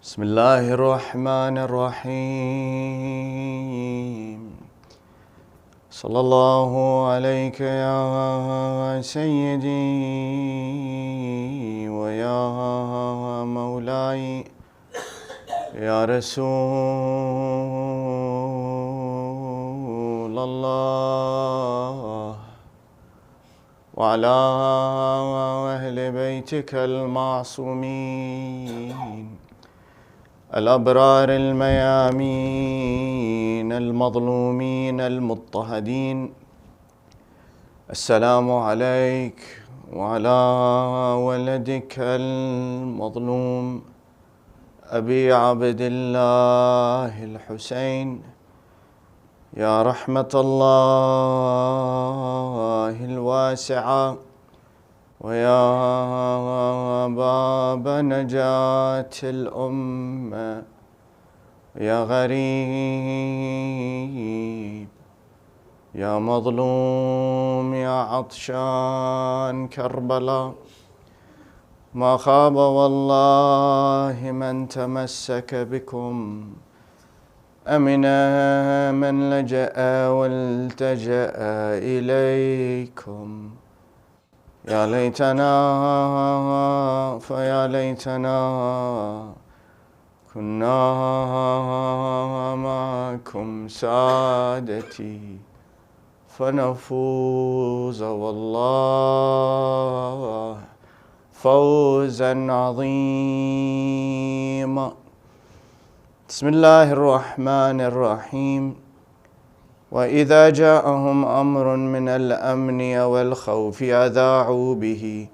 بسم الله الرحمن الرحيم صلى الله عليك يا سيدي ويا مولاي يا رسول الله وعلى أهل بيتك المعصومين الأبرار الميامين المظلومين المضطهدين. السلام عليك وعلى ولدك المظلوم أبي عبد الله الحسين. يا رحمة الله الواسعة ويا باب نجاة الأمة يا غريب يا مظلوم يا عطشان كربلاء، ما خاب والله من تمسك بكم، أمن من لجأ والتجأ إليكم. يا ليتنا فيا ليتنا كنا معكم سادتي فنفوز والله فوزا عظيما. بسم الله الرحمن الرحيم. وإذا جاءهم أمر من الأمن والخوف أذاعوا به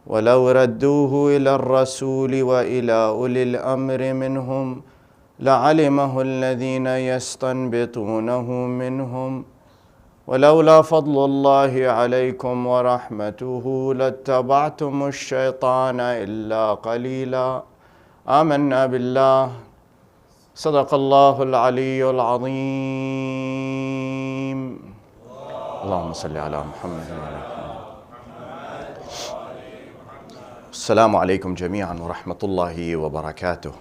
ولو ردوه إلى الرسول وإلى أولي الأمر منهم لعلمه الذين يستنبطونه منهم ولولا فضل الله عليكم ورحمته لاتبعتم الشيطان إلا قليلا. آمنا بالله. صدق الله العلي العظيم. اللهم صل على محمد وعلى محمد. السلام عليكم جميعا ورحمة الله وبركاته.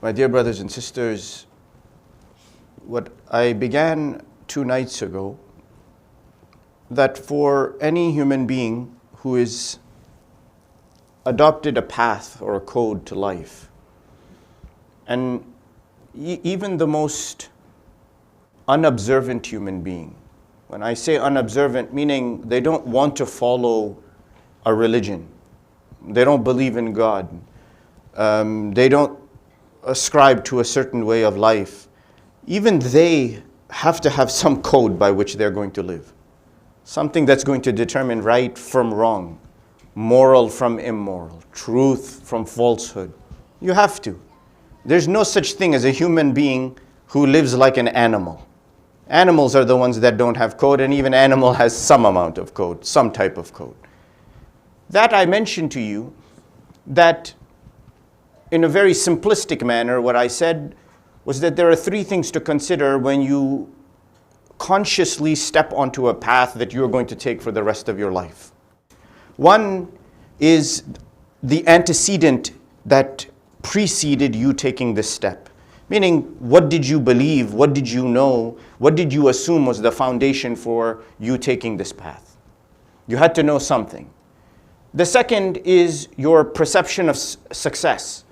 My dear brothers and sisters, what I began 2 nights ago, that for any human being who is adopted a path or a code to life, and even the most unobservant human being, when I say unobservant, meaning they don't want to follow a religion, they don't believe in God, they don't ascribe to a certain way of life, even they have to have some code by which they're going to live, something that's going to determine right from wrong, moral from immoral, truth from falsehood. You have to. There's no such thing as a human being who lives like an animal. Animals are the ones that don't have code, and even animal has some amount of code, some type of code. That I mentioned to you, that in a very simplistic manner, what I said was that there are 3 things to consider when you consciously step onto a path that you're going to take for the rest of your life. One is the antecedent that preceded you taking this step. Meaning, what did you believe? What did you know? What did you assume was the foundation for you taking this path? You had to know something. The second is your perception of success.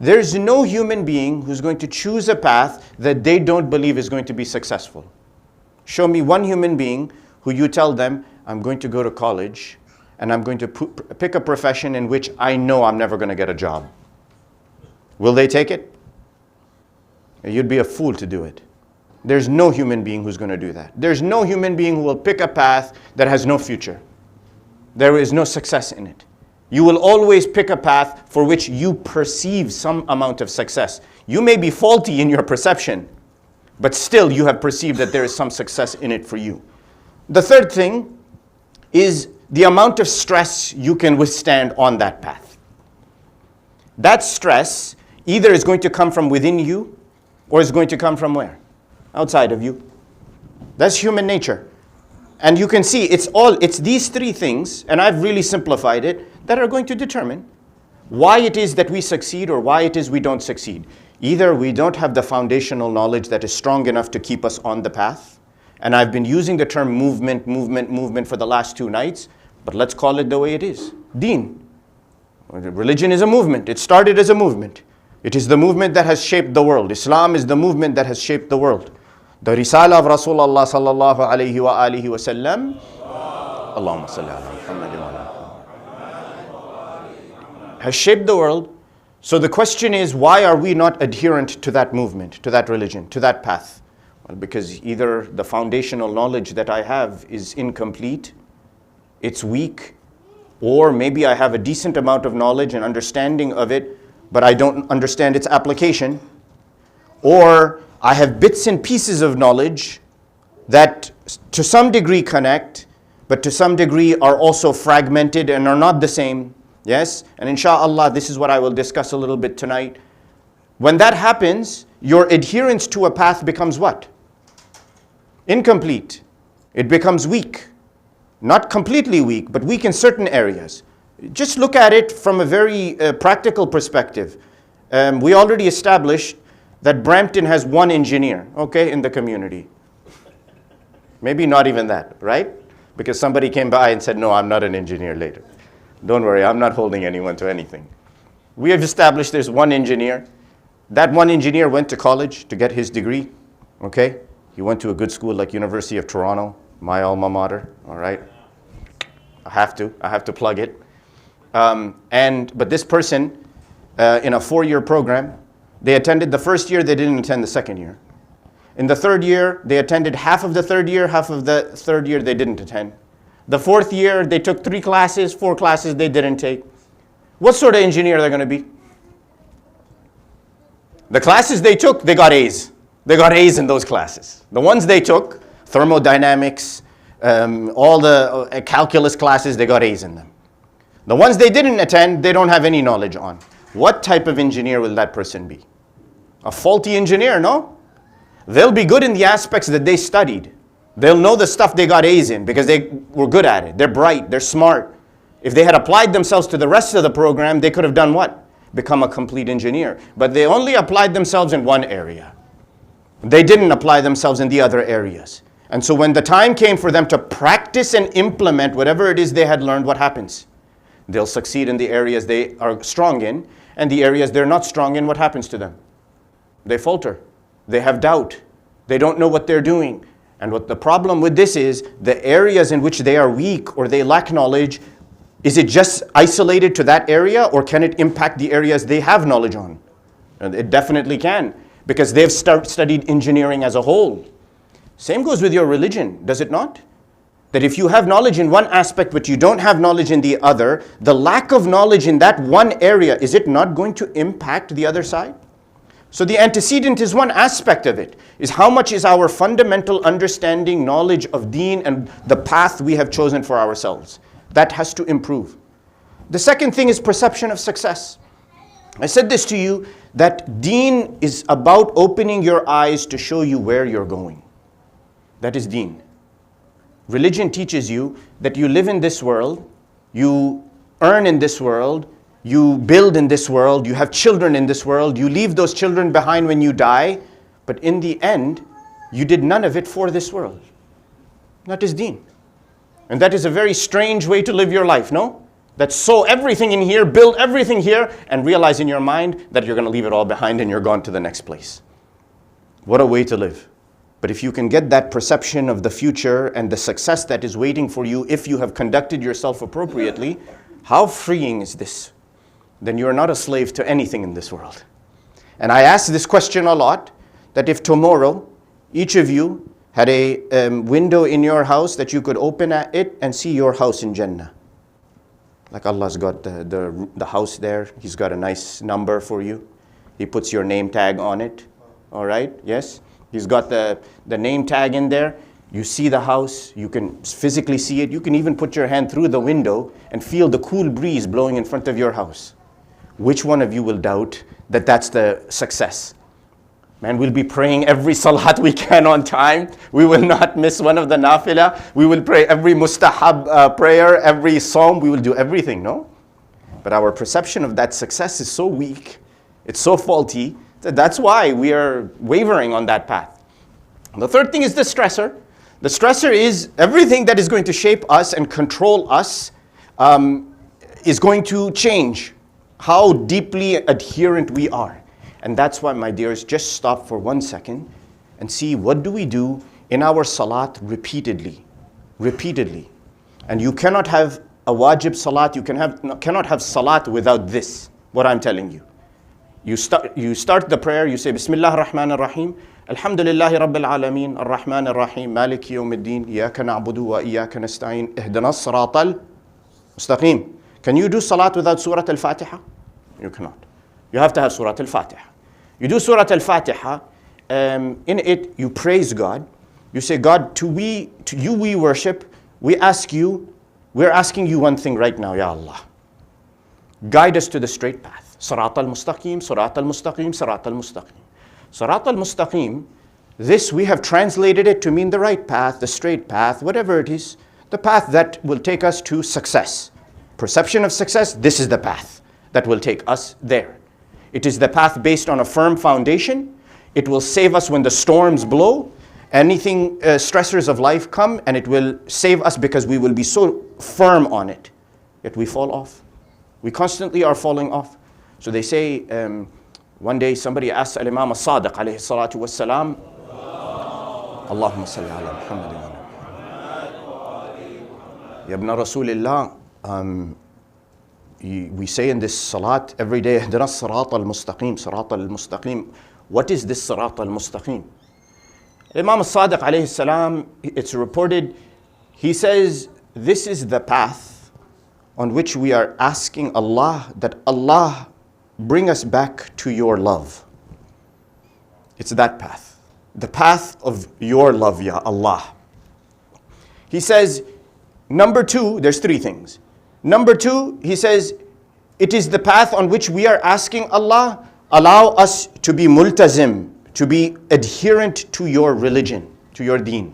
There's no human being who's going to choose a path that they don't believe is going to be successful. Show me one human being who you tell them, I'm going to go to college, and I'm going to pick a profession in which I know I'm never going to get a job. Will they take it? You'd be a fool to do it. There's no human being who's going to do that. There's no human being who will pick a path that has no future. There is no success in it. You will always pick a path for which you perceive some amount of success. You may be faulty in your perception, but still you have perceived that there is some success in it for you. The third thing is the amount of stress you can withstand on that path. That stress either is going to come from within you or is going to come from where? Outside of you. That's human nature. And you can see it's these 3 things, and I've really simplified it, that are going to determine why it is that we succeed or why it is we don't succeed. Either we don't have the foundational knowledge that is strong enough to keep us on the path, and I've been using the term movement for the last 2 nights, but let's call it the way it is. Deen. Religion is a movement. It started as a movement. It is the movement that has shaped the world. Islam is the movement that has shaped the world. The Risala of Rasulullah sallallahu alayhi wa alihi wa sallam. Allahumma salli ala Muhammad wa ala has shaped the world. So the question is, why are we not adherent to that movement, to that religion, to that path? Well, because either the foundational knowledge that I have is incomplete, it's weak, or maybe I have a decent amount of knowledge and understanding of it, but I don't understand its application, or I have bits and pieces of knowledge that to some degree connect, but to some degree are also fragmented and are not the same. Yes? And inshallah, this is what I will discuss a little bit tonight. When that happens, your adherence to a path becomes what? Incomplete. It becomes weak. Not completely weak, but weak in certain areas. Just look at it from a very practical perspective. We already established that Brampton has 1 engineer, okay, in the community. Maybe not even that, right? Because somebody came by and said, no, I'm not an engineer later. Don't worry, I'm not holding anyone to anything. We have established there's 1 engineer. That 1 engineer went to college to get his degree, okay? He went to a good school like University of Toronto, my alma mater, all right? I have to plug it. But this person, in a 4-year program, they attended the first year, they didn't attend the second year. In the 3rd year, they attended half of the 3rd year, half of the 3rd year they didn't attend. The 4th year, they took 3 classes, 4 classes they didn't take. What sort of engineer are they going to be? The classes they took, they got A's. They got A's in those classes. The ones they took, thermodynamics, all the calculus classes, they got A's in them. The ones they didn't attend, they don't have any knowledge on. What type of engineer will that person be? A faulty engineer, no? They'll be good in the aspects that they studied. They'll know the stuff they got A's in because they were good at it. They're bright, they're smart. If they had applied themselves to the rest of the program, they could have done what? Become a complete engineer. But they only applied themselves in one area. They didn't apply themselves in the other areas. And so when the time came for them to practice and implement whatever it is they had learned, what happens? They'll succeed in the areas they are strong in, and the areas they're not strong in, what happens to them? They falter. They have doubt. They don't know what they're doing. And what the problem with this is, the areas in which they are weak or they lack knowledge, is it just isolated to that area, or can it impact the areas they have knowledge on? And it definitely can, because they've studied engineering as a whole. Same goes with your religion, does it not? That if you have knowledge in one aspect but you don't have knowledge in the other, the lack of knowledge in that one area, is it not going to impact the other side? So the antecedent is one aspect of it, is how much is our fundamental understanding, knowledge of deen and the path we have chosen for ourselves. That has to improve. The second thing is perception of success. I said this to you, that deen is about opening your eyes to show you where you're going. That is deen. Religion teaches you that you live in this world, you earn in this world, you build in this world, you have children in this world, you leave those children behind when you die, but in the end, you did none of it for this world. That is deen. And that is a very strange way to live your life, no? That sow everything in here, build everything here, and realize in your mind that you're going to leave it all behind and you're gone to the next place. What a way to live. But if you can get that perception of the future and the success that is waiting for you if you have conducted yourself appropriately, how freeing is this? Then you're not a slave to anything in this world. And I ask this question a lot, that if tomorrow each of you had a window in your house that you could open at it and see your house in Jannah. Like Allah's got the house there, He's got a nice number for you. He puts your name tag on it, all right, yes? He's got the name tag in there. You see the house, you can physically see it. You can even put your hand through the window and feel the cool breeze blowing in front of your house. Which one of you will doubt that that's the success? Man, we'll be praying every salat we can on time. We will not miss one of the nafilah. We will pray every mustahab prayer, every psalm. We will do everything, no? But our perception of that success is so weak, it's so faulty, that that's why we are wavering on that path. The third thing is the stressor. The stressor is everything that is going to shape us and control us is going to change how deeply adherent we are. And that's why, my dears, just stop for 1 second and see what do we do in our salat repeatedly. And you cannot have a wajib salat, you cannot have salat without this, what I'm telling you. You start the prayer, you say Bismillah ar-Rahman ar-Rahim, Alhamdulillahi Rabbil Alameen, ar-Rahman ar-Rahim, Maliki yawmiddin, Iyaka na'budu wa iyaka nasta'in, Ihdina as-siratal mustaqim. Can you do salat without Surah Al-Fatiha? You cannot. You have to have Surah Al-Fatiha. You do Surah Al-Fatiha, in it you praise God. You say, God, to you we worship, we're asking you one thing right now, Ya Allah. Guide us to the straight path. Sirat al-Mustaqim, Sirat al-Mustaqim, Sirat al-Mustaqim. Sirat al-Mustaqim, this we have translated it to mean the right path, the straight path, whatever it is, the path that will take us to success. Perception of success, this is the path that will take us there. It is the path based on a firm foundation. It will save us when the storms blow. Anything stressors of life come, and it will save us because we will be so firm on it. Yet we fall off. We constantly are falling off. So they say, one day somebody asked Al-Imam As-Sadiq alayhi salatu wassalam, Allahumma salli ala Muhammad wa Ya ibn Rasulillah, we say in this salat every day, Ihdina as-sirat al-mustaqim, sirat al-mustaqim. What is this sirat al-mustaqim? Imam As-Sadiq alayhi salam, it's reported, he says, this is the path on which we are asking Allah that Allah bring us back to your love. It's that path. The path of your love, Ya Allah. He says, number two, there's three things. Number two, he says, it is the path on which we are asking Allah, allow us to be multazim, to be adherent to your religion, to your deen.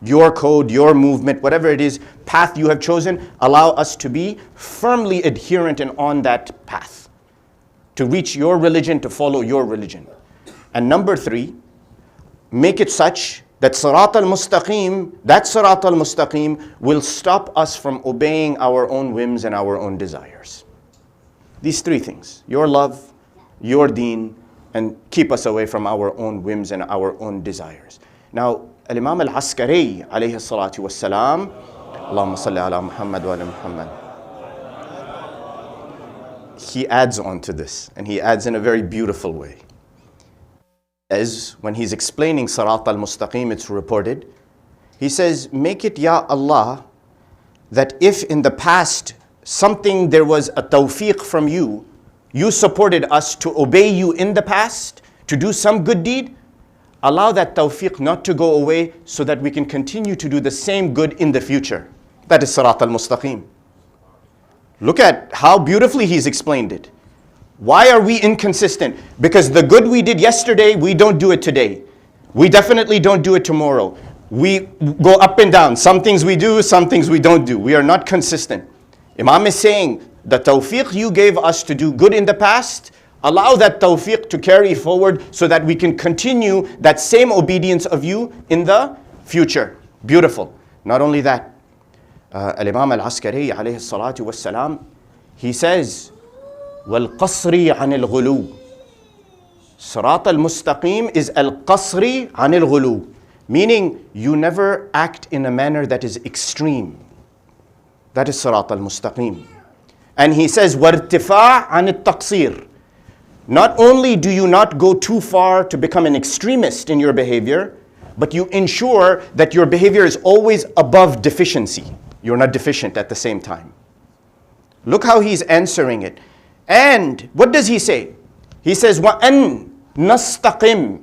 Your code, your movement, whatever it is, path you have chosen, allow us to be firmly adherent and on that path. To reach your religion, to follow your religion. And number three, make it such that Sirat al-Mustaqim, that Sirat al-Mustaqim will stop us from obeying our own whims and our own desires. These three things, your love, your deen, and keep us away from our own whims and our own desires. Now, Al-Imam Al-Askari, alayhi salatu wassalam, Allahumma salli ala Muhammad wa ala Muhammad. He adds on to this, and he adds in a very beautiful way. As when he's explaining Sirat al-Mustaqim, it's reported, he says, make it, Ya Allah, that if in the past something there was a tawfiq from you, you supported us to obey you in the past, to do some good deed, allow that tawfiq not to go away so that we can continue to do the same good in the future. That is Sirat al-Mustaqim. Look at how beautifully he's explained it. Why are we inconsistent? Because the good we did yesterday, we don't do it today. We definitely don't do it tomorrow. We go up and down. Some things we do, some things we don't do. We are not consistent. Imam is saying, the tawfiq you gave us to do good in the past, allow that tawfiq to carry forward so that we can continue that same obedience of you in the future. Beautiful. Not only that, Al-Imam Al-Askari alayhi salatu wassalam, he says, وَالْقَصْرِ عَنِ الْغُلُوِ Sirat al-Mustaqim is al-qasri an al-ghulu, meaning you never act in a manner that is extreme. That is Sirat al-Mustaqim. And he says, وَارْتِفَاعَ عَنِ التَّقْصِيرِ Not only do you not go too far to become an extremist in your behavior, but you ensure that your behavior is always above deficiency. You're not deficient at the same time. Look how he's answering it. And what does he say? He says, وَأَن نَسْتَقِمْ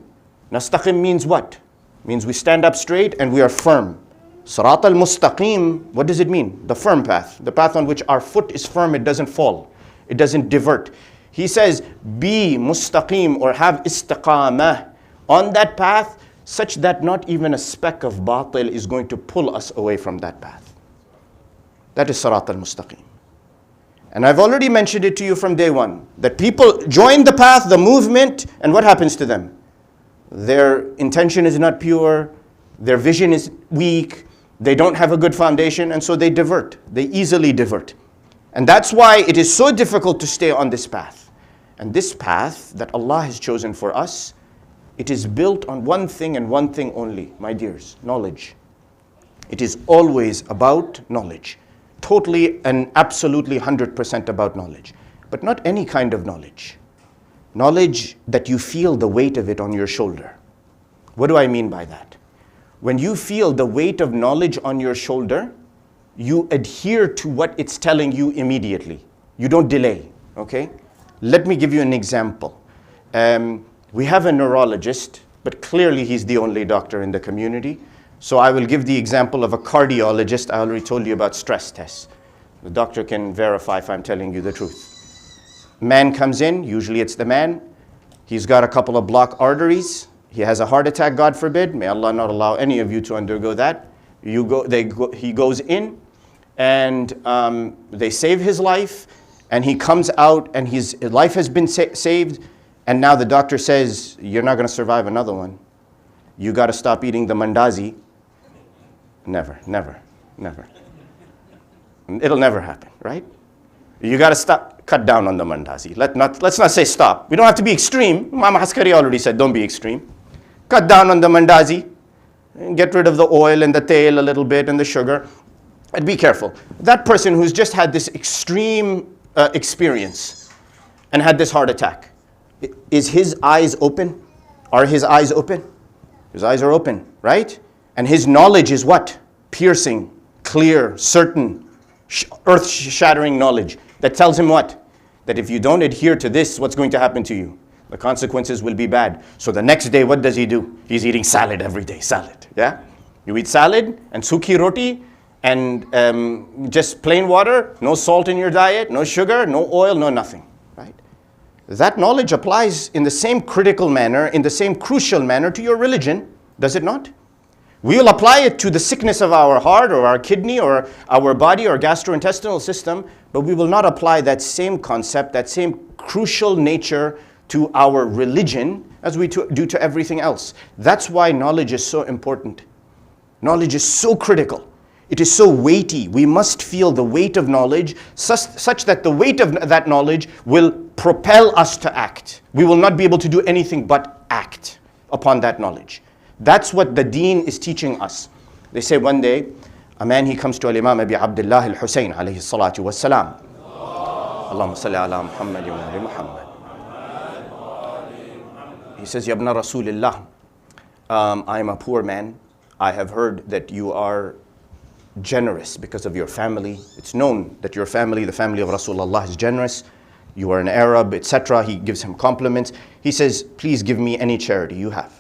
Nastaqim means what? Means we stand up straight and we are firm. Sirat al-Mustaqim, what does it mean? The firm path. The path on which our foot is firm, it doesn't fall. It doesn't divert. He says, be mustaqim or have istiqamah on that path such that not even a speck of batil is going to pull us away from that path. That is Sirat al-Mustaqim. And I've already mentioned it to you from day one, that people join the path, the movement, and what happens to them? Their intention is not pure, their vision is weak, they don't have a good foundation, and so they divert. They easily divert. And that's why it is so difficult to stay on this path. And this path that Allah has chosen for us, it is built on one thing and one thing only, my dears, knowledge. It is always about knowledge. Totally and absolutely 100% about knowledge. But not any kind of knowledge. Knowledge that you feel the weight of it on your shoulder. What do I mean by that? When you feel the weight of knowledge on your shoulder, you adhere to what it's telling you immediately. You don't delay, okay? Let me give you an example. We have a neurologist, but clearly he's the only doctor in the community. So I will give the example of a cardiologist. I already told you about stress tests. The doctor can verify if I'm telling you the truth. Man comes in, usually it's the man. He's got a couple of blocked arteries. He has a heart attack, God forbid. May Allah not allow any of you to undergo that. He goes in and they save his life, and he comes out and his life has been saved, and now the doctor says, you're not going to survive another one. You got to stop eating the mandazi. Never, never, never. It'll never happen, right? You got to cut down on the mandazi. Let's not say stop. We don't have to be extreme. Imam Haskari already said, don't be extreme. Cut down on the mandazi. And get rid of the oil and the tail a little bit and the sugar. And be careful. That person who's just had this extreme experience and had this heart attack, is his eyes open? Are his eyes open? His eyes are open, right? And his knowledge is what? Piercing, clear, certain, earth-shattering knowledge that tells him what? That if you don't adhere to this, what's going to happen to you? The consequences will be bad. So the next day, what does he do? He's eating salad every day, salad, yeah? You eat salad and sukhi roti and just plain water, no salt in your diet, no sugar, no oil, no nothing, right? That knowledge applies in the same critical manner, in the same crucial manner to your religion, does it not? We will apply it to the sickness of our heart or our kidney or our body or gastrointestinal system, but we will not apply that same concept, that same crucial nature to our religion as we do to everything else. That's why knowledge is so important. Knowledge is so critical. It is so weighty. We must feel the weight of knowledge such that the weight of that knowledge will propel us to act. We will not be able to do anything but act upon that knowledge. That's what the deen is teaching us. They say one day, a man, he comes to Imam Abi Abdullah al-Husayn alayhi salatu wassalam. Allahumma salli ala Muhammad wa ali Muhammad. He says, Ya ibna Rasulillah, I am a poor man. I have heard that you are generous because of your family. It's known that your family, the family of Rasulullah, is generous. You are an Arab, etc. He gives him compliments. He says, please give me any charity you have.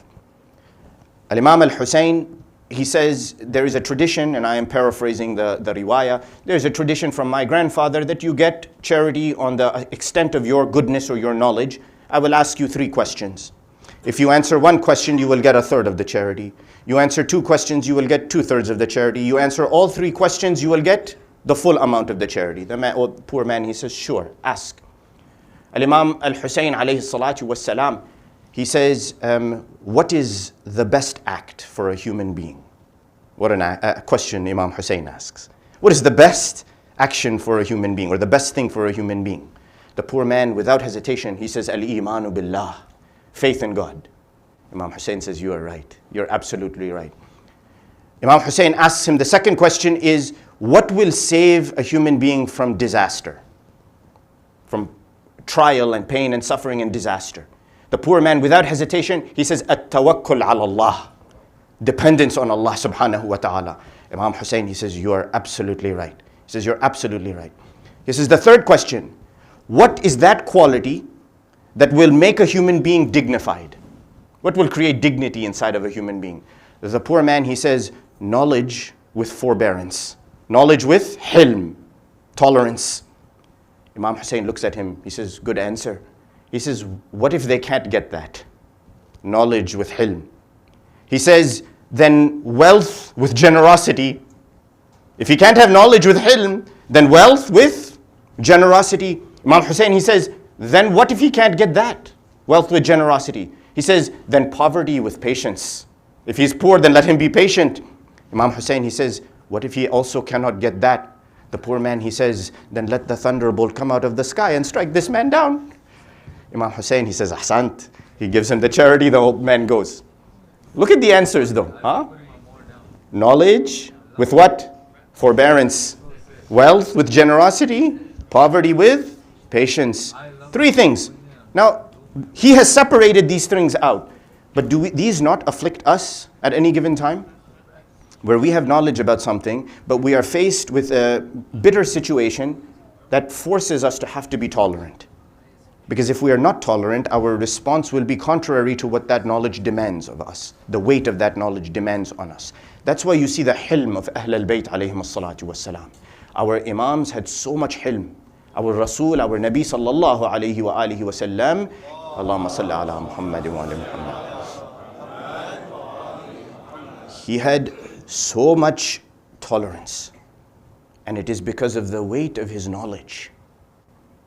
Al-Imam al-Husayn, he says, there is a tradition, and I am paraphrasing the riwayah, there is a tradition from my grandfather that you get charity on the extent of your goodness or your knowledge. I will ask you 3 questions. If you answer 1 question, you will get 1/3 of the charity. You answer 2 questions, you will get 2/3 of the charity. You answer all 3 questions, you will get the full amount of the charity. The man, poor man, he says, sure, ask. Al-Imam al-Husayn alayhi salatu wassalam, he says, what is the best act for a human being? What a question Imam Hussein asks. What is the best action for a human being, or the best thing for a human being? The poor man, without hesitation, he says, Al-Imanu Billah, faith in God. Imam Hussein says, you are right. You're absolutely right. Imam Hussein asks him, the second question is, what will save a human being from disaster? From trial and pain and suffering and disaster. The poor man, without hesitation, he says, At-tawakkul ala Allah. Dependence on Allah subhanahu wa ta'ala. Imam Hussein, he says, you are absolutely right. He says, you're absolutely right. He says, the third question, what is that quality that will make a human being dignified? What will create dignity inside of a human being? The poor man, he says, knowledge with forbearance. Knowledge with hilm, tolerance. Imam Hussein looks at him, he says, good answer. He says, what if they can't get that? Knowledge with hilm. He says, then wealth with generosity. If he can't have knowledge with hilm, then wealth with Generosity. Imam Hussein, he says, then what if he can't get that? Wealth with generosity. He says, then poverty with patience. If he's poor, then let him be patient. Imam Hussein, he says, what if he also cannot get that? The poor man, he says, then let the thunderbolt come out of the sky and strike this man down. Imam Hussein, he says, Ahsant. He gives him the charity, the old man goes. Look at the answers though. Huh? Knowledge with what? Forbearance. Wealth with generosity. Poverty with patience. 3 things. Now, he has separated these things out. But do these not afflict us at any given time? Where we have knowledge about something, but we are faced with a bitter situation that forces us to have to be tolerant. Because if we are not tolerant, our response will be contrary to what that knowledge demands of us. The weight of that knowledge demands on us. That's why you see the hilm of Ahl al-Bayt alayhim as-salatu was-salam. Our imams had so much hilm. Our Rasul, our Nabi sallallahu alayhi wa alihi wa sallam. Allahumma salli ala Muhammad wa ala Muhammad. He had so much tolerance. And it is because of the weight of his knowledge.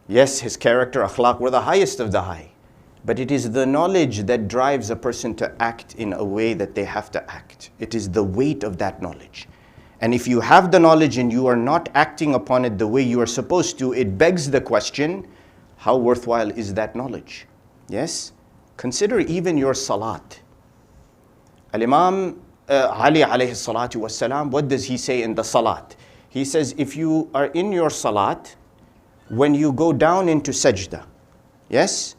Yes, his character, akhlaq, were the highest of the high. But it is the knowledge that drives a person to act in a way that they have to act. It is the weight of that knowledge. And if you have the knowledge and you are not acting upon it the way you are supposed to, it begs the question, how worthwhile is that knowledge? Yes? Consider even your salat. Al-Imam Ali alayhi salatu was salam, what does he say in the salat? He says, if you are in your salat, when you go down into sajda, yes?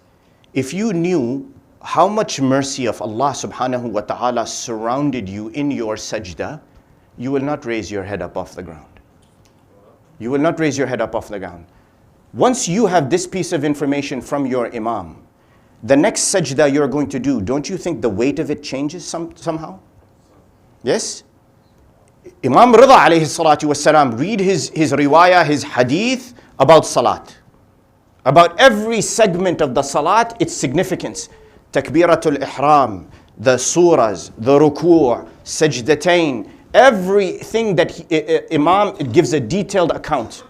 If you knew how much mercy of Allah subhanahu wa ta'ala surrounded you in your sajda, you will not raise your head up off the ground. You will not raise your head up off the ground. Once you have this piece of information from your imam, the next sajda you're going to do, don't you think the weight of it changes somehow? Yes? Imam Rida alayhi salatu was salam, read his riwayah, his hadith about salat. About every segment of the salat, its significance. Takbiratul ihram, the surahs, the ruku', sajdatain, everything that Imam gives a detailed account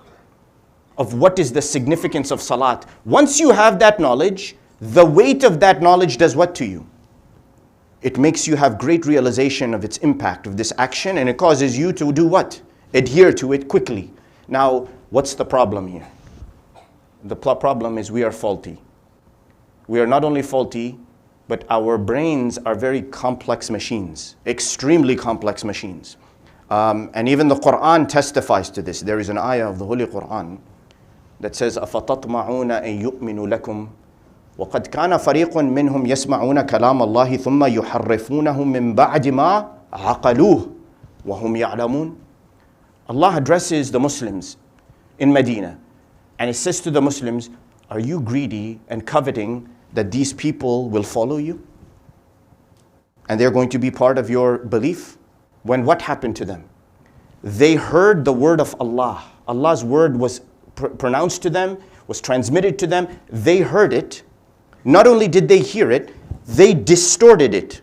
of what is the significance of salat. Once you have that knowledge, the weight of that knowledge does what to you? It makes you have great realization of its impact of this action, and it causes you to do what? Adhere to it quickly. Now, what's the problem here? The problem is we are faulty. We are not only faulty, but our brains are very complex machines, extremely complex machines. And even the Quran testifies to this. There is an ayah of the Holy Quran that says, أَفَتَطْمَعُونَ أَن يُؤْمِنُوا لَكُمْ وَقَدْ كَانَ فَرِيقٌ مِّنْهُمْ يَسْمَعُونَ كَلَامَ اللَّهِ ثُمَّ يُحَرِّفُونَهُ مِنْ بَعْدِ مَا عَقَلُوهُ وَهُمْ يَعْلَمُونَ. Allah addresses the Muslims in Medina, and He says to the Muslims, are you greedy and coveting that these people will follow you? And they're going to be part of your belief? When what happened to them? They heard the word of Allah. Allah's word was pronounced to them, was transmitted to them. They heard it. Not only did they hear it, they distorted it.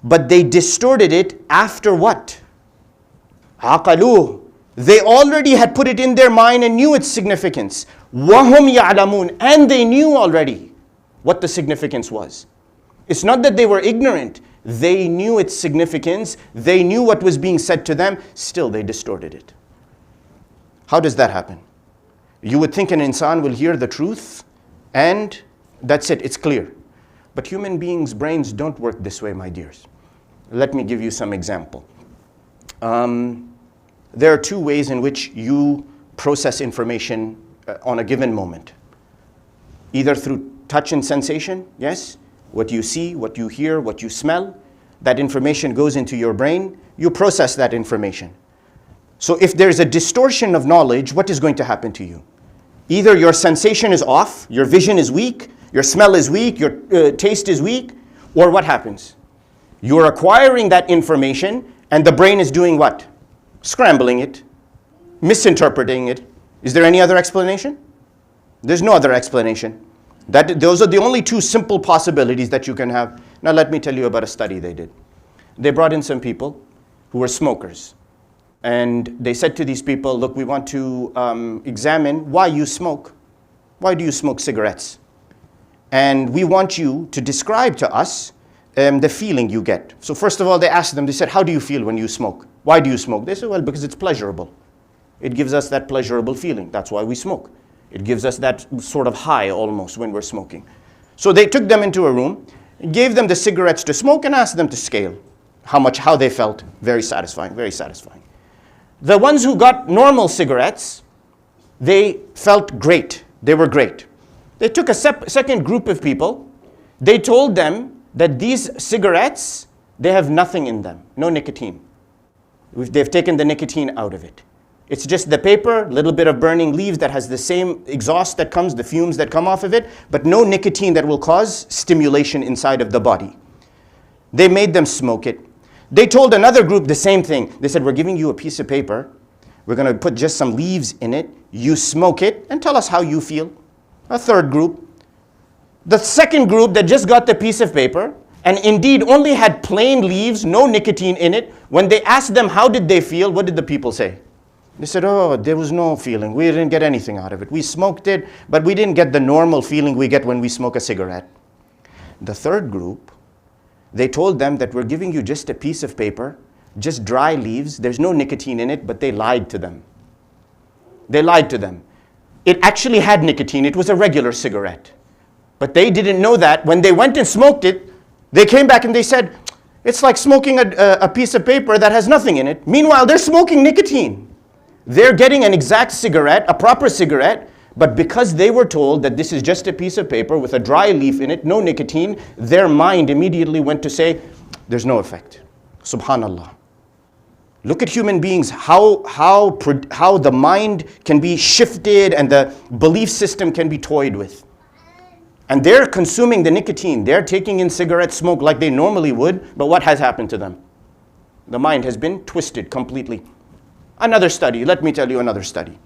But they distorted it after what? Aqaluh. They already had put it in their mind and knew its significance. Wahum ya'lamun. And they knew already what the significance was. It's not that they were ignorant. They knew its significance. They knew what was being said to them. Still, they distorted it. How does that happen? You would think an insan will hear the truth and that's it, it's clear. But human beings' brains don't work this way, my dears. Let me give you some example. There are 2 ways in which you process information on a given moment. Either through touch and sensation, yes? What you see, what you hear, what you smell, that information goes into your brain, you process that information. So if there's a distortion of knowledge, what is going to happen to you? Either your sensation is off, your vision is weak, your smell is weak, your taste is weak, or what happens? You're acquiring that information and the brain is doing what? Scrambling it, misinterpreting it. Is there any other explanation? There's no other explanation. Those are the only 2 simple possibilities that you can have. Now let me tell you about a study they did. They brought in some people who were smokers. And they said to these people, look, we want to examine why you smoke. Why do you smoke cigarettes? And we want you to describe to us the feeling you get. So first of all, they asked them, they said, how do you feel when you smoke? Why do you smoke? They said, well, because it's pleasurable. It gives us that pleasurable feeling. That's why we smoke. It gives us that sort of high almost when we're smoking. So they took them into a room, gave them the cigarettes to smoke, and asked them to scale how they felt. Very satisfying, very satisfying. The ones who got normal cigarettes, they felt great. They were great. They took a second group of people. They told them that these cigarettes, they have nothing in them, no nicotine. They've taken the nicotine out of it. It's just the paper, little bit of burning leaves that has the same exhaust that comes, the fumes that come off of it, but no nicotine that will cause stimulation inside of the body. They made them smoke it. They told another group the same thing. They said, we're giving you a piece of paper. We're going to put just some leaves in it. You smoke it and tell us how you feel. A third group. The second group that just got the piece of paper and indeed only had plain leaves, no nicotine in it, when they asked them how did they feel, what did the people say? They said, oh, there was no feeling. We didn't get anything out of it. We smoked it, but we didn't get the normal feeling we get when we smoke a cigarette. The third group, they told them that we're giving you just a piece of paper, just dry leaves. There's no nicotine in it, but they lied to them. They lied to them. It actually had nicotine. It was a regular cigarette. But they didn't know that. When they went and smoked it, they came back and they said, it's like smoking a piece of paper that has nothing in it. Meanwhile, they're smoking nicotine. They're getting an exact cigarette, a proper cigarette, but because they were told that this is just a piece of paper with a dry leaf in it, no nicotine, their mind immediately went to say, there's no effect. Subhanallah. Look at human beings, how the mind can be shifted and the belief system can be toyed with. And they're consuming the nicotine. They're taking in cigarette smoke like they normally would, but what has happened to them? The mind has been twisted completely. Another study, let me tell you another study.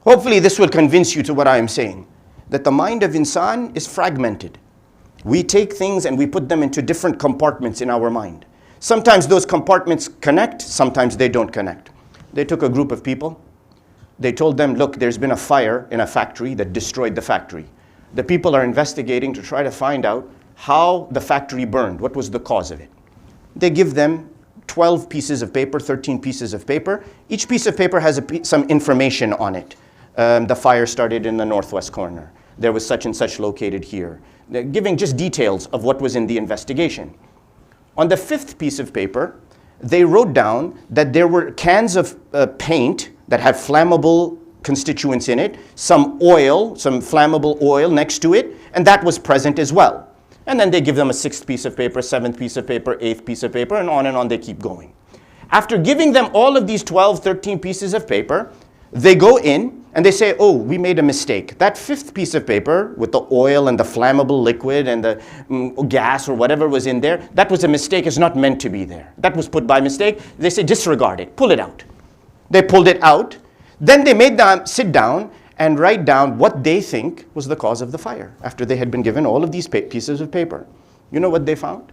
Hopefully this will convince you to what I am saying. That the mind of insan is fragmented. We take things and we put them into different compartments in our mind. Sometimes those compartments connect, sometimes they don't connect. They took a group of people. They told them, look, there's been a fire in a factory that destroyed the factory. The people are investigating to try to find out how the factory burned, what was the cause of it. They give them 12 pieces of paper, 13 pieces of paper. Each piece of paper has some information on it. The fire started in the northwest corner. There was such and such located here. They're giving just details of what was in the investigation. On the 5th piece of paper, they wrote down that there were cans of paint that had flammable constituents in it, some oil, some flammable oil next to it, and that was present as well. And then they give them a 6th piece of paper, 7th piece of paper, 8th piece of paper, and on they keep going. After giving them all of these 12, 13 pieces of paper, they go in and they say, oh, we made a mistake. That 5th piece of paper with the oil and the flammable liquid and the gas or whatever was in there, that was a mistake. It's not meant to be there. That was put by mistake. They say, disregard it, pull it out. They pulled it out. Then they made them sit down and write down what they think was the cause of the fire after they had been given all of these pieces of paper. You know what they found?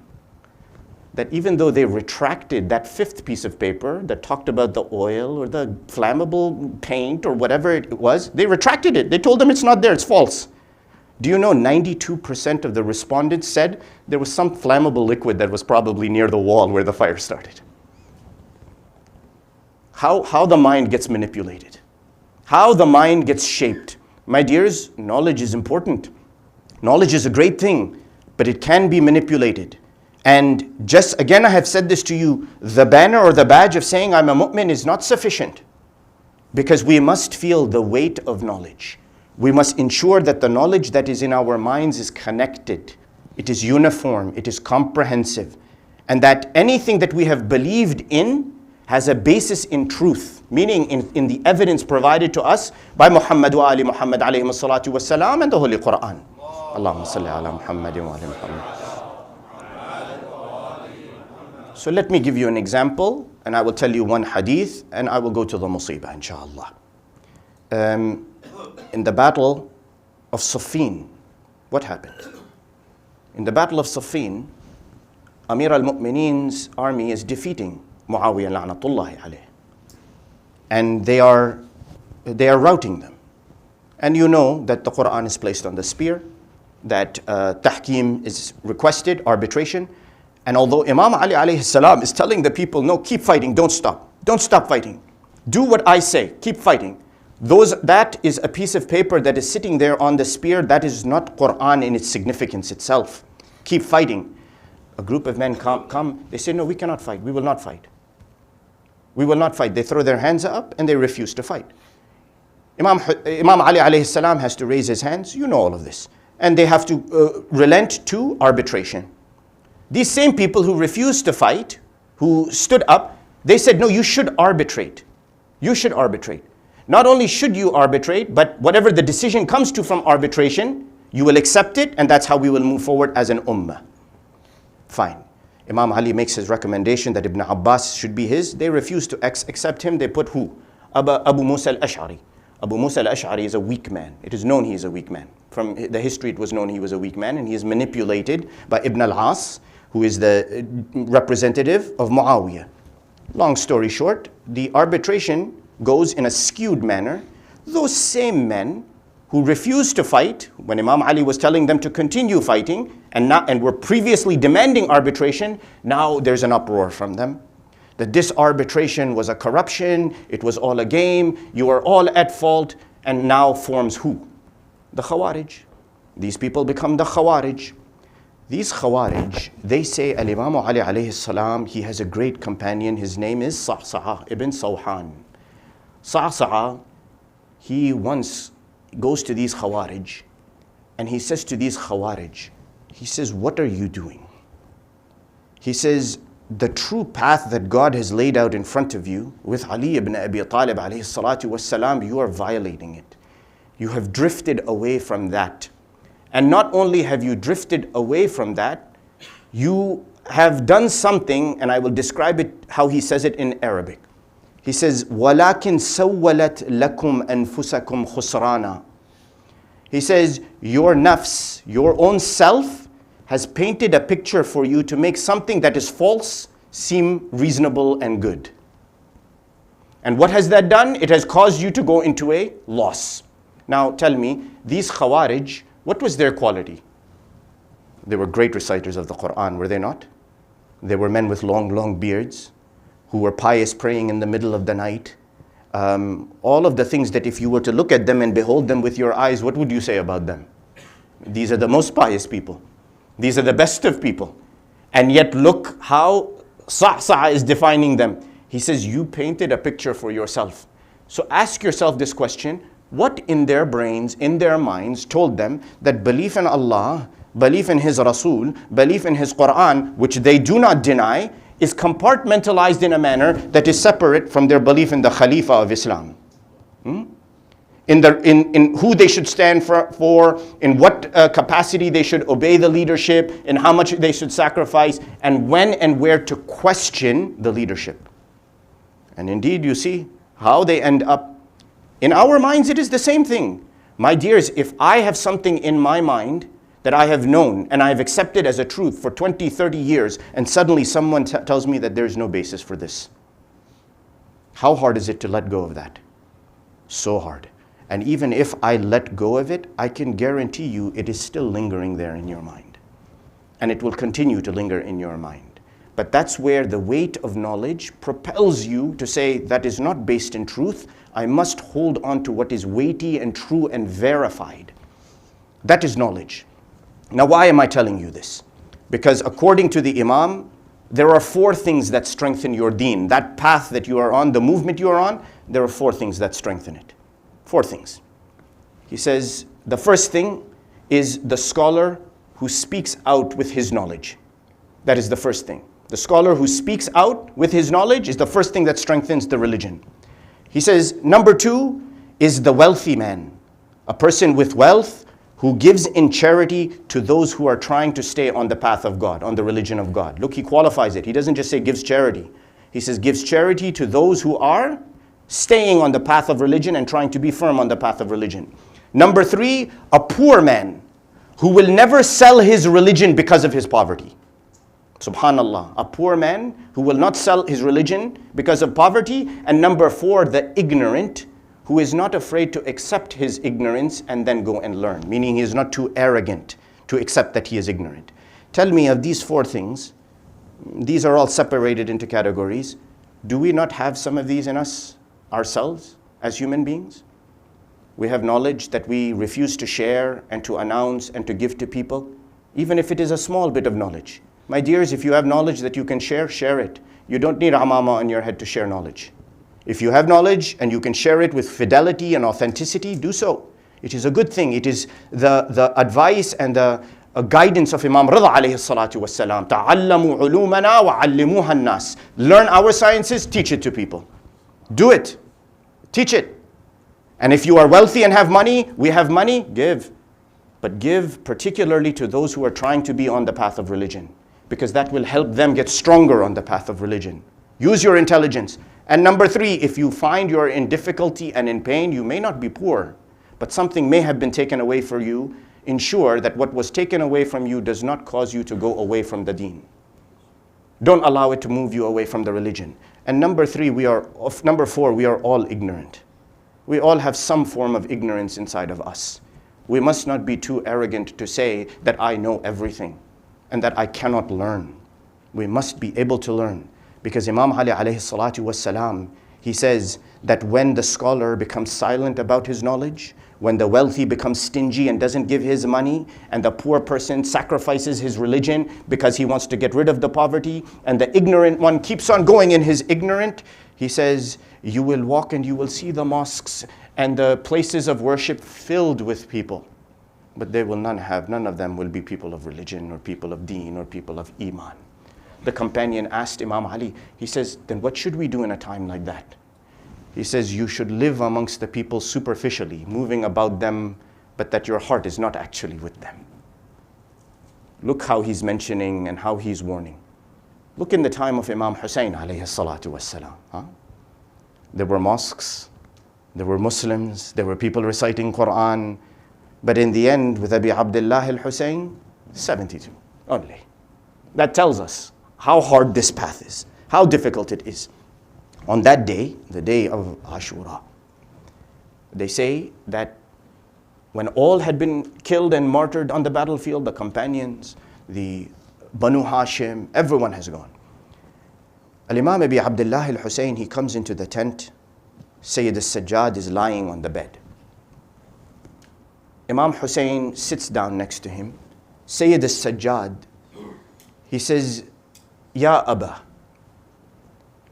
That even though they retracted that 5th piece of paper that talked about the oil or the flammable paint or whatever it was, they retracted it. They told them it's not there, it's false. Do you know 92% of the respondents said there was some flammable liquid that was probably near the wall where the fire started? How the mind gets manipulated. How the mind gets shaped. My dears, knowledge is important. Knowledge is a great thing, but it can be manipulated. And just again, I have said this to you, the banner or the badge of saying I'm a mu'min is not sufficient, because we must feel the weight of knowledge. We must ensure that the knowledge that is in our minds is connected, it is uniform, it is comprehensive, and that anything that we have believed in has a basis in truth, meaning in the evidence provided to us by Muhammad wa ali Muhammad alayhi salatu wassalam and the Holy Quran. Allahumma salli ala Muhammadin wa ali Muhammad. So let me give you an example, and I will tell you one hadith, and I will go to the musibah, inshallah. In the battle of Safin, what happened? In the battle of Safin, Amir al-Mu'mineen's army is defeating Muawiyah la'natullahi alayh. and they are routing them. And you know that the Quran is placed on the spear, that tahkim is requested, arbitration. And although Imam Ali alayhi salam is telling the people, no, keep fighting, don't stop fighting. Do what I say, keep fighting. That is a piece of paper that is sitting there on the spear. That is not Quran in its significance itself. Keep fighting. A group of men come, they say, no, we cannot fight, we will not fight. We will not fight. They throw their hands up and they refuse to fight. Imam Ali alayhi salam has to raise his hands, you know all of this. And they have to relent to arbitration. These same people who refused to fight, who stood up, they said, no, you should arbitrate. You should arbitrate. Not only should you arbitrate, but whatever the decision comes to from arbitration, you will accept it, and that's how we will move forward as an ummah. Fine. Imam Ali makes his recommendation that Ibn Abbas should be his. They refuse to accept him. They put who? Abu Musa al-Ash'ari. Abu Musa al-Ash'ari is a weak man. It is known he is a weak man. From the history, it was known he was a weak man, and he is manipulated by Ibn al-As, who is the representative of Muawiyah. Long story short, the arbitration goes in a skewed manner. Those same men who refused to fight when Imam Ali was telling them to continue fighting and were previously demanding arbitration, now there's an uproar from them. That this arbitration was a corruption, it was all a game, you are all at fault, and now forms who? The Khawarij. These people become the Khawarij. These Khawarij, they say Al-Imam Ali alayhi salam, he has a great companion, his name is Sa'sa'a ibn Sawhan. Sa'sa'a, he once goes to these Khawarij and he says to these Khawarij, he says, what are you doing? He says, the true path that God has laid out in front of you with Ali ibn Abi Talib alayhi salatu wassalam, you are violating it. You have drifted away from that. And not only have you drifted away from that, you have done something, and I will describe it how he says it in Arabic. He says, وَلَكِنْ سَوَّلَتْ لَكُمْ أَنفُسَكُمْ خُسْرَانًا. He says, your nafs, your own self, has painted a picture for you to make something that is false seem reasonable and good. And what has that done? It has caused you to go into a loss. Now tell me, these Khawarij, what was their quality? They were great reciters of the Quran, were they not? They were men with long, long beards who were pious, praying in the middle of the night. All of the things that if you were to look at them and behold them with your eyes, what would you say about them? These are the most pious people. These are the best of people. And yet look how Sa'sa'a is defining them. He says, you painted a picture for yourself. So ask yourself this question, what in their brains, in their minds, told them that belief in Allah, belief in His Rasul, belief in His Quran, which they do not deny, is compartmentalized in a manner that is separate from their belief in the Khalifa of Islam. In who they should stand for, in what capacity they should obey the leadership, in how much they should sacrifice, and when and where to question the leadership. And indeed, you see how they end up. In our minds, it is the same thing. My dears, if I have something in my mind that I have known and I have accepted as a truth for 20, 30 years, and suddenly someone tells me that there is no basis for this, how hard is it to let go of that? So hard. And even if I let go of it, I can guarantee you it is still lingering there in your mind. And it will continue to linger in your mind. But that's where the weight of knowledge propels you to say, that is not based in truth. I must hold on to what is weighty and true and verified. That is knowledge. Now, why am I telling you this? Because according to the Imam, there are 4 things that strengthen your deen. That path that you are on, the movement you are on, there are 4 things that strengthen it. 4 things. He says, the first thing is the scholar who speaks out with his knowledge. That is the first thing. The scholar who speaks out with his knowledge is the first thing that strengthens the religion. He says, number 2 is the wealthy man. A person with wealth who gives in charity to those who are trying to stay on the path of God, on the religion of God. Look, he qualifies it. He doesn't just say gives charity. He says gives charity to those who are staying on the path of religion and trying to be firm on the path of religion. Number 3, a poor man who will never sell his religion because of his poverty. Subhanallah, a poor man who will not sell his religion because of poverty. And number 4, the ignorant who is not afraid to accept his ignorance and then go and learn, meaning he is not too arrogant to accept that he is ignorant. Tell me, of these 4 things, these are all separated into categories. Do we not have some of these in us ourselves as human beings? We have knowledge that we refuse to share and to announce and to give to people, even if it is a small bit of knowledge. My dears, if you have knowledge that you can share, share it. You don't need amama on your head to share knowledge. If you have knowledge and you can share it with fidelity and authenticity, do so. It is a good thing. It is the advice and the guidance of Imam Rida alayhi salatu wassalam. Ta'allamu ulumana wa 'allimuha an-nas. Learn our sciences, teach it to people. Do it. Teach it. And if you are wealthy and have money, we have money, give. But give particularly to those who are trying to be on the path of religion, because that will help them get stronger on the path of religion. Use your intelligence. And number 3, if you find you're in difficulty and in pain, you may not be poor, but something may have been taken away from you. Ensure that what was taken away from you does not cause you to go away from the deen. Don't allow it to move you away from the religion. And number 4, we are all ignorant. We all have some form of ignorance inside of us. We must not be too arrogant to say that I know everything and that I cannot learn. We must be able to learn, because Imam Ali alayhi salatu wassalam, he says that when the scholar becomes silent about his knowledge, when the wealthy becomes stingy and doesn't give his money, and the poor person sacrifices his religion because he wants to get rid of the poverty, and the ignorant one keeps on going in his ignorant, he says, you will walk and you will see the mosques and the places of worship filled with people, but they will none of them will be people of religion or people of deen or people of iman. The companion asked Imam Ali, he says, then what should we do in a time like that? He says, you should live amongst the people superficially, moving about them, but that your heart is not actually with them. Look how he's mentioning and how he's warning. Look in the time of Imam Hussein alayhi salatu wassalam. There were mosques, there were Muslims, there were people reciting Quran, but in the end, with Abi Abdullah al-Hussein, 72 only. That tells us how hard this path is, how difficult it is. On that day, the day of Ashura, they say that when all had been killed and martyred on the battlefield, the companions, the Banu Hashim, everyone has gone. Al-Imam Abi Abdullah al-Hussein, he comes into the tent. Sayyid al-Sajjad is lying on the bed. Imam Hussein sits down next to him. Sayyid al-Sajjad, he says, Ya Aba,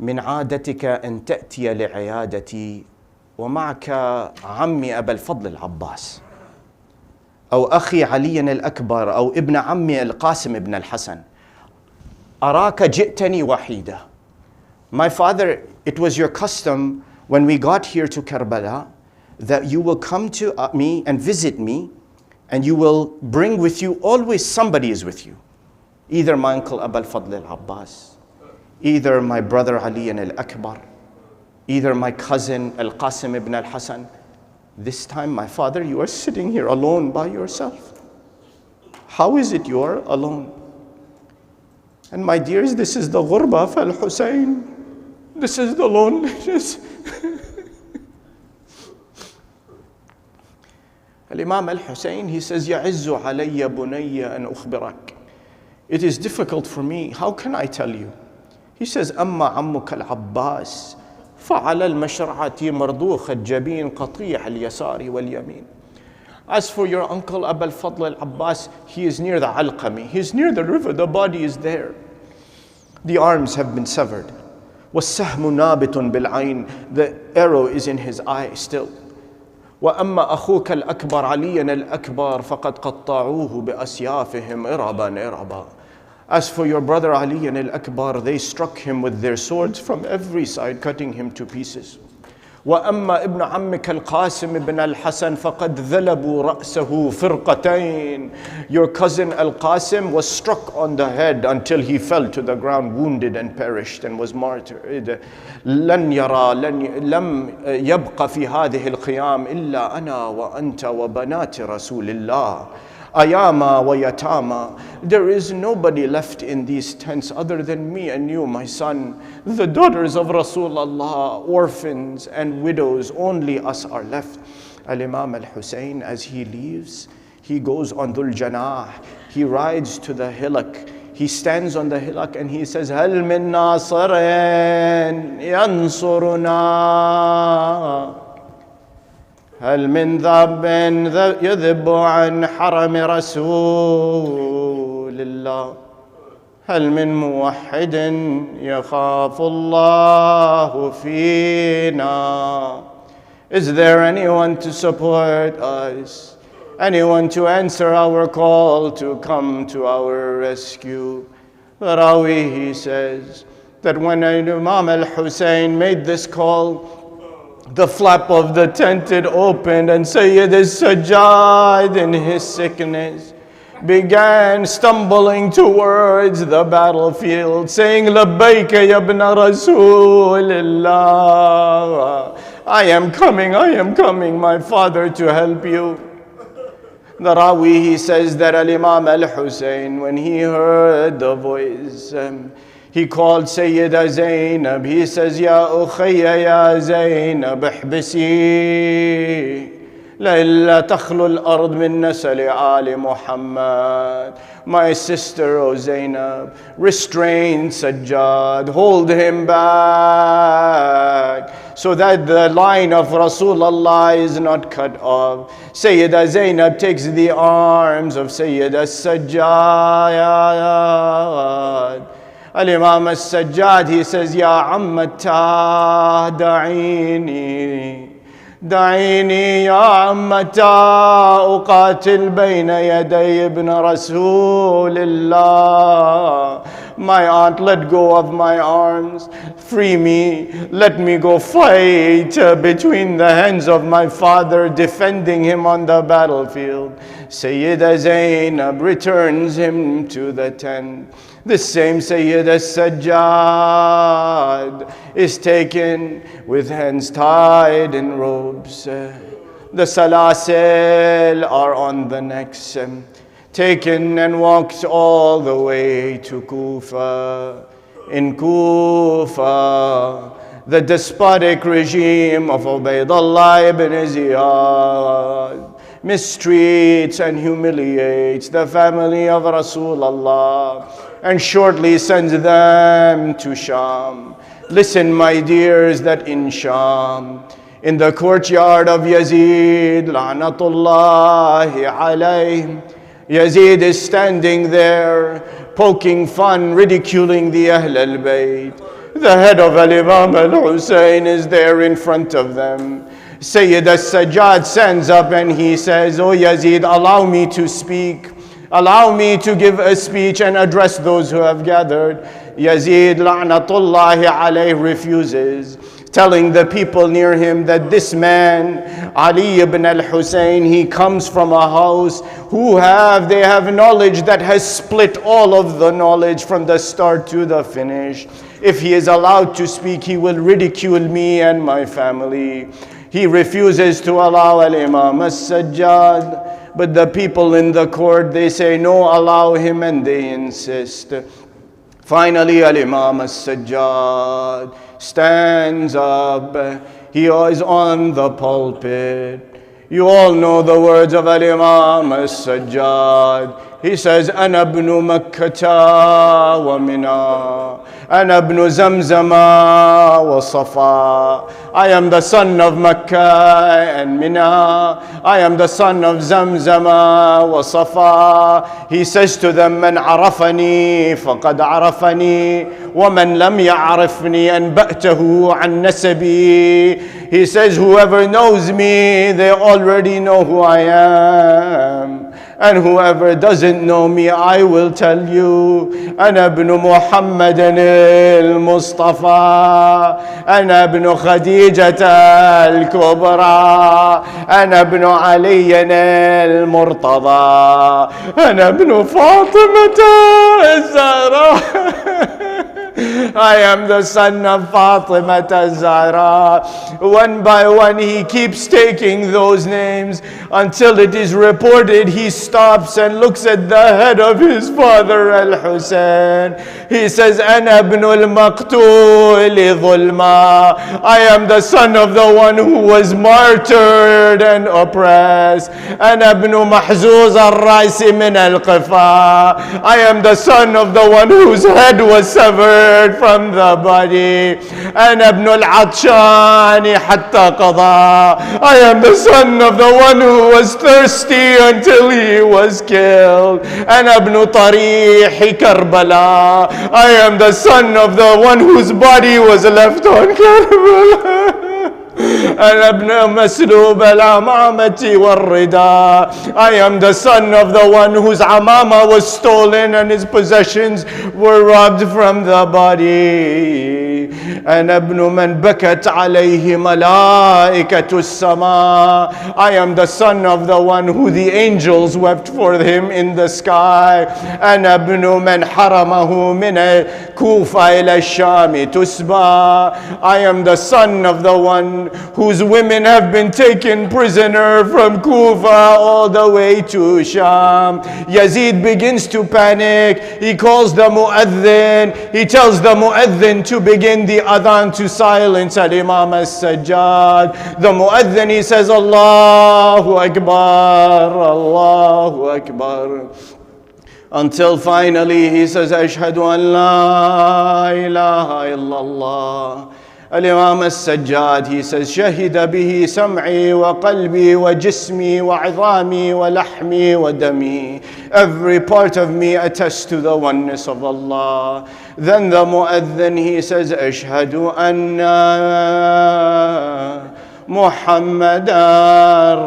من عادتك أن تأتي لعيادتي ومعك عمي أبا الفضل العباس أو أخي علي الأكبر أو ابن عمي القاسم ابن الحسن أراك جئتني وحيدا. My father, it was your custom when we got here to Karbala that you will come to me and visit me, and you will bring with you, always somebody is with you. Either my uncle Abul Fadl al-Abbas, either my brother Ali al-Akbar, either my cousin al-Qasim ibn al-Hasan. This time, my father, you are sitting here alone by yourself. How is it you are alone? And my dears, this is the ghurba of al-Hussein. This is the loneliness. Al-Imam al-Hussein, he says, يَعِزُّ عَلَيَّ بُنَيَّ أَنْ أُخْبِرَكَ. It is difficult for me. How can I tell you? He says, أما عمك العباس فعلى المشرعة مرضوخ الجبين قطيع اليسار واليمين. As for your uncle Abul Fadl al-Abbas, he is near the Alqami. He is near the river. The body is there. The arms have been severed. وَالسَّهْمُ نَابِتٌ بِالْعَيْنِ. The arrow is in his eye still. وَأَمَّا أَخُوكَ الْأَكْبَرَ عَلِيًّا الْأَكْبَرَ فَقَدْ قَطَّعُوهُ بِأَسْيَافِهِمْ إِرَبًا إِرَبًا. As for your brother Ali al-Akbar, they struck him with their swords from every side, cutting him to pieces. وَأَمَّا ابْنَ عَمِّكَ الْقَاسِمِ بْنَ الْحَسَنِ فَقَدْ ذَلَبُوا رَأْسَهُ فِرْقَتَيْنِ. Your cousin Al-Qasim was struck on the head until he fell to the ground, wounded and perished and was martyred. لَنْ يَرَى لَمْ يَبْقَ فِي هَذِهِ الْقِيَامِ إِلَّا أَنَا وَأَنْتَ وَبَنَاتِ رَسُولِ اللَّهِ أياما ويتاما there is nobody left in these tents other than me and you, my son. The daughters of Rasulullah, orphans and widows, only us are left. Al-Imam al-Hussein, as he leaves, he goes on Dhul Janah. He rides to the hillock. He stands on the hillock and he says, هَلْ مِن نَاصِرٍ يَنْصُرُنَا هل من ذاب يذب عن حرم رسول الله هل من موحد يخاف الله فينا. Is there anyone to support us? Anyone to answer our call to come to our rescue? The Rawi, he says, that when Imam al-Hussein made this call, the flap of the tent it opened, and Sayyid al-Sajjad in his sickness began stumbling towards the battlefield, saying, Labbayka ya ibn Rasulillah. I am coming, my father, to help you. The Rawi, he says that Al-Imam al-Hussein, when he heard the voice, he called Sayyida Zainab. He says, Ya ukhayya ya Zainab, ihbisi. La takhlu al-ard min nasali ali Muhammad. My sister, O Zainab, restrain Sajjad, hold him back, so that the line of Rasulullah is not cut off. Sayyida Zainab takes the arms of Sayyida Sajjad. Al-Imam al-Sajjad, he says, Ya Ammata, da'ini. دعيني يا عمتا أقاتل بين يدي ابن رسول الله. My aunt, let go of my arms, free me, let me go fight between the hands of my father, defending him on the battlefield. Sayyida Zainab returns him to the tent. This same Sayyid al-Sajjad is taken with hands tied in robes. The salasil are on the necks, taken and walked all the way to Kufa. In Kufa, the despotic regime of Ubaydullah ibn Ziyad mistreats and humiliates the family of Rasulullah, and shortly sends them to Sham. Listen, my dears, that in Sham, in the courtyard of Yazid, la'natullahi alayh, Yazid is standing there, poking fun, ridiculing the Ahl al-Bayt. The head of Al-Imam al-Hussein is there in front of them. Sayyid al-Sajjad stands up and he says, Oh Yazid, allow me to speak. Allow me to give a speech and address those who have gathered. Yazid, la'natullahi alayh, refuses, telling the people near him that this man, Ali ibn al-Hussein, he comes from a house they have knowledge that has split all of the knowledge from the start to the finish. If he is allowed to speak, he will ridicule me and my family. He refuses to allow Al-Imam al-Sajjad. But the people in the court, they say, no, allow him, and they insist. Finally, Al-Imam al-Sajjad stands up. He is on the pulpit. You all know the words of Al-Imam al-Sajjad. He says, أنا ابن مكة ومنى أنا ابن زمزم وصفا. I am the son of Mecca and Mina. I am the son of Zamzam wa Safa. He says to them, من عرفني فقد عرفني ومن لم يعرفني أنبأته عن نسبي. He says, whoever knows me, they already know who I am. And whoever doesn't know me, I will tell you. أنا ابن محمد المصطفى أنا ابن خديجة الكبرى أنا ابن علي المرتضى أنا ابن فاطمة الزهراء I am the son of Fatima Zahra. One by one he keeps taking those names until it is reported he stops and looks at the head of his father Al-Hussein. He says, Ana ibnul maqtuli dhulma. I am the son of the one who was martyred and oppressed. Ana ibnu mahzuz al-raisi min al-qifa. I am the son of the one whose head was severed from the body. Ana ibnul atshani hatta qada. I am the son of the one who was thirsty until he was killed. Ana ibnu tarihi Karbala. I am the son of the one whose body was left on Karbala. أنا ابن مسلوب العمامة والرداء. I am the son of the one whose amama was stolen and his possessions were robbed from the body. أنا ابن من بكت عليه ملائكة السماء. I am the son of the one who the angels wept for him in the sky. أنا ابن من حرمه من الكوفة إلى الشام تسبى. I am the son of the one whose women have been taken prisoner from Kufa all the way to Sham. Yazid begins to panic. He calls the mu'adhin. He tells the mu'adhin to begin the adhan to silence al-Imam al-Sajjad. The mu'adhin, he says, Allahu Akbar, Allahu Akbar. Until finally he says, Ashhadu an la ilaha illallah. Al-Imam al-Sajjad, he says, Shahida bihi sam'i wa qalbi wa jismi wa idhami wa lahmi wa dami. Every part of me attests to the oneness of Allah. Then the mu'adhin, he says, Ashhadu anna Muhammadan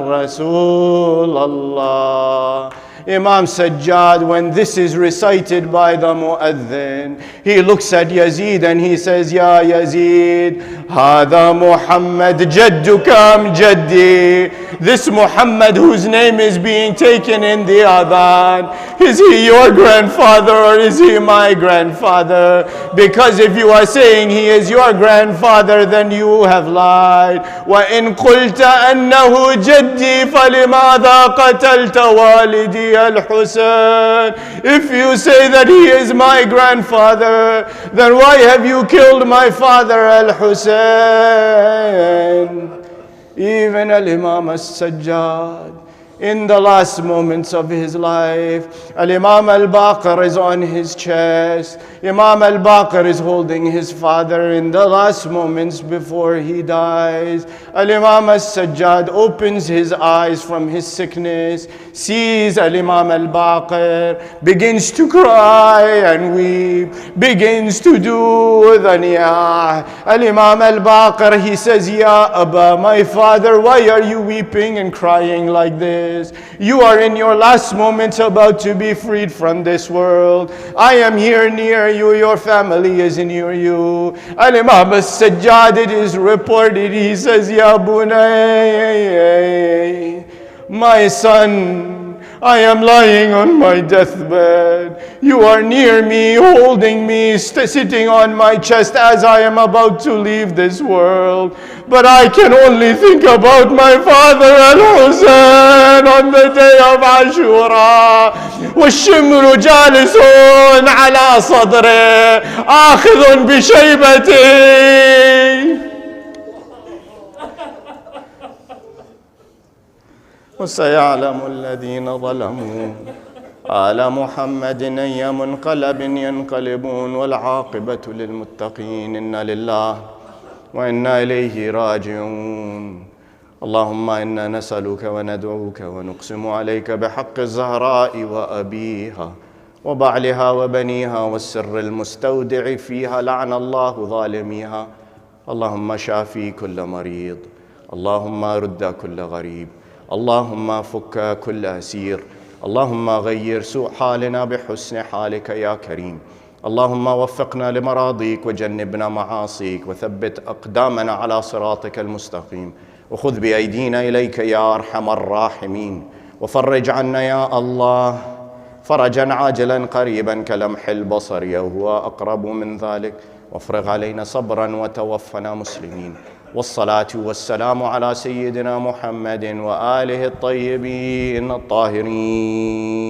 Rasulullah. Imam Sajjad, when this is recited by the mu'adhin, he looks at Yazid and he says, Ya Yazid, Hada Muhammad Jaddukam Jaddi. This Muhammad whose name is being taken in the adhan, is he your grandfather or is he my grandfather? Because if you are saying he is your grandfather, then you have lied. وَإِن قُلْتَ أَنَّهُ جَدِّي فَلِمَاذَا قَتَلْتَ وَالِدِي al-Hussein? If you say that he is my grandfather, then why have you killed my father al-Hussein? Even al-Imam al-Sajjad, in the last moments of his life, al-Imam al-Baqir is on his chest. Imam al-Baqir is holding his father in the last moments before he dies. Al-Imam al-Sajjad opens his eyes from his sickness, sees al-Imam al-Baqir, begins to cry and weep, begins to do the niyah. Al-Imam al-Baqir, he says, Ya Abba, my father, why are you weeping and crying like this? You are in your last moments about to be freed from this world. I am here near you, your family is near you. Al-Imam al-Sajjad, it is reported, he says, Ya Bunay, my son, I am lying on my deathbed. You are near me, holding me, sitting on my chest as I am about to leave this world. But I can only think about my father al-Hussein on the day of Ashura. والشمر جالس على صدره آخذ بشيبته. وسيعلم الذين ظلموا آل محمد أي منقلب ينقلبون والعاقبة للمتقين. إنا لله وإنا إليه راجعون. اللهم إنا نسألك وندعوك ونقسم عليك بحق الزهراء وأبيها وبعلها وبنيها والسر المستودع فيها لعن الله ظالميها. اللهم شافي كل مريض، اللهم رد كل غريب، اللهم فك كل أسير، اللهم غير سوء حالنا بحسن حالك يا كريم. اللهم وفقنا لمراضيك وجنبنا معاصيك وثبت أقدامنا على صراطك المستقيم وخذ بأيدينا إليك يا أرحم الراحمين وفرج عنا يا الله فرجا عاجلا قريبا كلمح البصر وهو أقرب من ذلك وافرغ علينا صبرا وتوفنا مسلمين. والصلاة والسلام على سيدنا محمد وآله الطيبين الطاهرين.